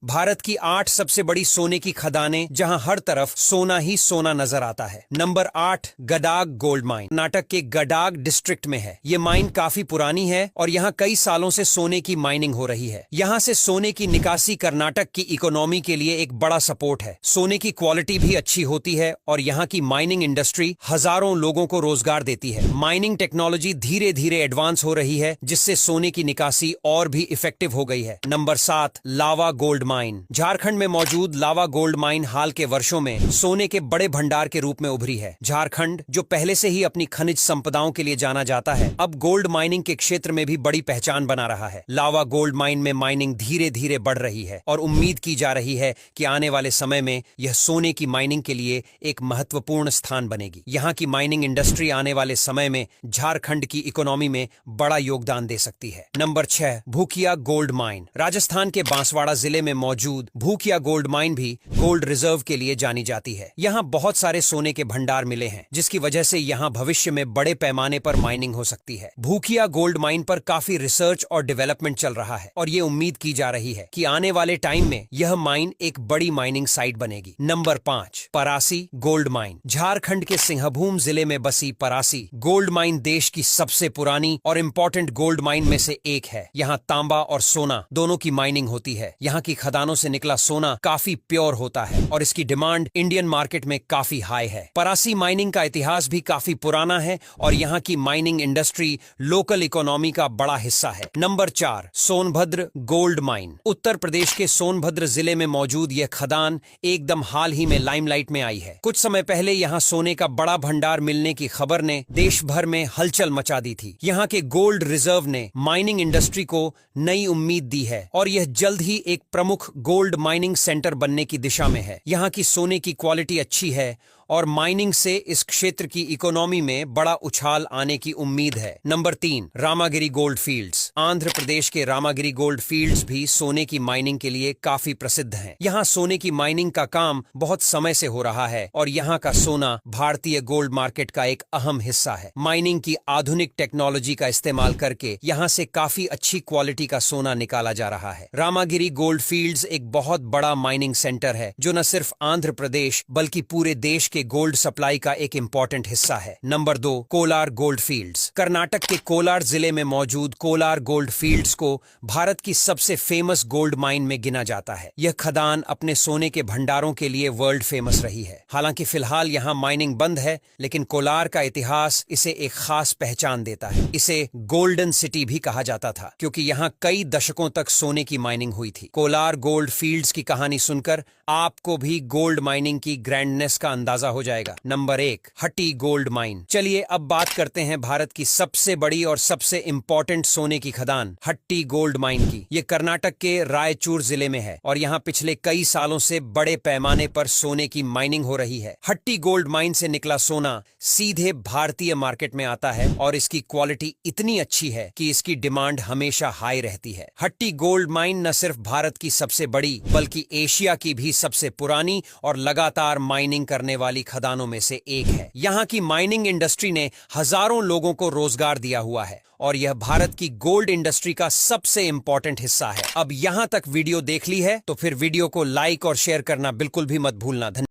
भारत की 8 सबसे बड़ी सोने की खदानें जहां हर तरफ सोना ही सोना नजर आता है। नंबर 8, गडाग गोल्ड माइन कर्नाटक के गडाग डिस्ट्रिक्ट में है। ये माइन काफी पुरानी है और यहाँ कई सालों से सोने की माइनिंग हो रही है। यहाँ से सोने की निकासी कर्नाटक की इकोनॉमी के लिए एक बड़ा सपोर्ट है। सोने की क्वालिटी भी अच्छी होती है और यहाँ की माइनिंग इंडस्ट्री हजारों लोगों को रोजगार देती है। माइनिंग टेक्नोलॉजी धीरे धीरे एडवांस हो रही है, जिससे सोने की निकासी और भी इफेक्टिव हो गई है। नंबर 7, लावा गोल्ड माइन झारखंड में मौजूद लावा गोल्ड माइन हाल के वर्षों में सोने के बड़े भंडार के रूप में उभरी है। झारखंड, जो पहले से ही अपनी खनिज संपदाओं के लिए जाना जाता है, अब गोल्ड माइनिंग के क्षेत्र में भी बड़ी पहचान बना रहा है। लावा गोल्ड माइन में माइनिंग धीरे धीरे बढ़ रही है और उम्मीद की जा रही है कि आने वाले समय में यह सोने की माइनिंग के लिए एक महत्वपूर्ण स्थान बनेगी। यहाँ की माइनिंग इंडस्ट्री आने वाले समय में झारखंड की इकोनॉमी में बड़ा योगदान दे सकती है। नंबर 6, भूकिया गोल्ड माइन राजस्थान के बांसवाड़ा जिले में मौजूद भूकिया गोल्ड माइन भी गोल्ड रिजर्व के लिए जानी जाती है। यहाँ बहुत सारे सोने के भंडार मिले हैं, जिसकी वजह से यहाँ भविष्य में बड़े पैमाने पर माइनिंग हो सकती है। भूकिया गोल्ड माइन पर काफी रिसर्च और डेवलपमेंट चल रहा है और ये उम्मीद की जा रही है कि आने वाले टाइम में यह माइन एक बड़ी माइनिंग साइट बनेगी। Number 5, Parasi gold mine Jharkhand के सिंहभूम जिले में बसी परासी गोल्ड माइन देश की सबसे पुरानी और इम्पोर्टेंट गोल्ड माइन में से एक है। यहाँ तांबा और सोना दोनों की माइनिंग होती है। यहाँ की खदानों से निकला सोना काफी प्योर होता है और इसकी डिमांड इंडियन मार्केट में काफी हाई है। परासी माइनिंग का इतिहास भी काफी पुराना है और यहाँ की माइनिंग इंडस्ट्री लोकल इकोनॉमी का बड़ा हिस्सा है। Number 4, Sonbhadra gold mine Uttar Pradesh के सोनभद्र जिले में मौजूद यह खदान एकदम हाल ही में लाइमलाइट में आई है। कुछ समय पहले यहाँ सोने का बड़ा भंडार मिलने की खबर ने देश भर में हलचल मचा दी थी। यहाँ के गोल्ड रिजर्व ने माइनिंग इंडस्ट्री को नई उम्मीद दी है और यह जल्द ही एक प्रमुख गोल्ड माइनिंग सेंटर बनने की दिशा में है। यहाँ की सोने की क्वालिटी अच्छी है और माइनिंग से इस क्षेत्र की इकोनॉमी में बड़ा उछाल आने की उम्मीद है। Number 3, Ramagiri gold fields Andhra Pradesh के रामागिरी गोल्ड फील्ड्स भी सोने की माइनिंग के लिए काफी प्रसिद्ध हैं। यहाँ सोने की माइनिंग का काम बहुत समय से हो रहा है और यहाँ का सोना भारतीय गोल्ड मार्केट का एक अहम हिस्सा है। माइनिंग की आधुनिक टेक्नोलॉजी का इस्तेमाल करके यहाँ से काफी अच्छी क्वालिटी का सोना निकाला जा रहा है। रामागिरी गोल्ड फील्ड्स एक बहुत बड़ा माइनिंग सेंटर है, जो न सिर्फ आंध्र प्रदेश बल्कि पूरे देश के गोल्ड सप्लाई का एक इंपॉर्टेंट हिस्सा है। Number 2, Kolar gold fields Karnataka के कोलार जिले में मौजूद कोलार गोल्ड फील्ड्स को भारत की सबसे फेमस गोल्ड माइन में गिना जाता है। यह खदान अपने सोने के भंडारों के लिए वर्ल्ड फेमस रही है। हालांकि फिलहाल यहाँ माइनिंग बंद है, लेकिन कोलार का इतिहास इसे एक खास पहचान देता है। इसे गोल्डन सिटी भी कहा जाता था, क्योंकि यहाँ कई दशकों तक सोने की माइनिंग हुई थी। कोलार गोल्ड फील्ड्स की कहानी सुनकर आपको भी गोल्ड माइनिंग की ग्रैंडनेस का अंदाजा हो जाएगा। नंबर 1, हट्टी गोल्ड माइन चलिए अब बात करते हैं भारत की सबसे बड़ी और सबसे इंपॉर्टेंट सोने की खदान हट्टी गोल्ड माइन की। ये कर्नाटक के रायचूर जिले में है और यहाँ पिछले कई सालों से बड़े पैमाने पर सोने की माइनिंग हो रही है। हट्टी गोल्ड माइन से निकला सोना सीधे भारतीय मार्केट में आता है और इसकी क्वालिटी इतनी अच्छी है कि इसकी डिमांड हमेशा हाई रहती है। हट्टी गोल्ड माइन न सिर्फ भारत की सबसे बड़ी बल्कि एशिया की भी सबसे पुरानी और लगातार माइनिंग करने वाली खदानों में से एक है। यहाँ की माइनिंग इंडस्ट्री ने हजारों लोगों को रोजगार दिया हुआ है और यह भारत की गोल्ड इंडस्ट्री का सबसे इंपॉर्टेंट हिस्सा है। अब यहाँ तक वीडियो देख ली है तो फिर वीडियो को लाइक और शेयर करना बिल्कुल भी मत भूलना।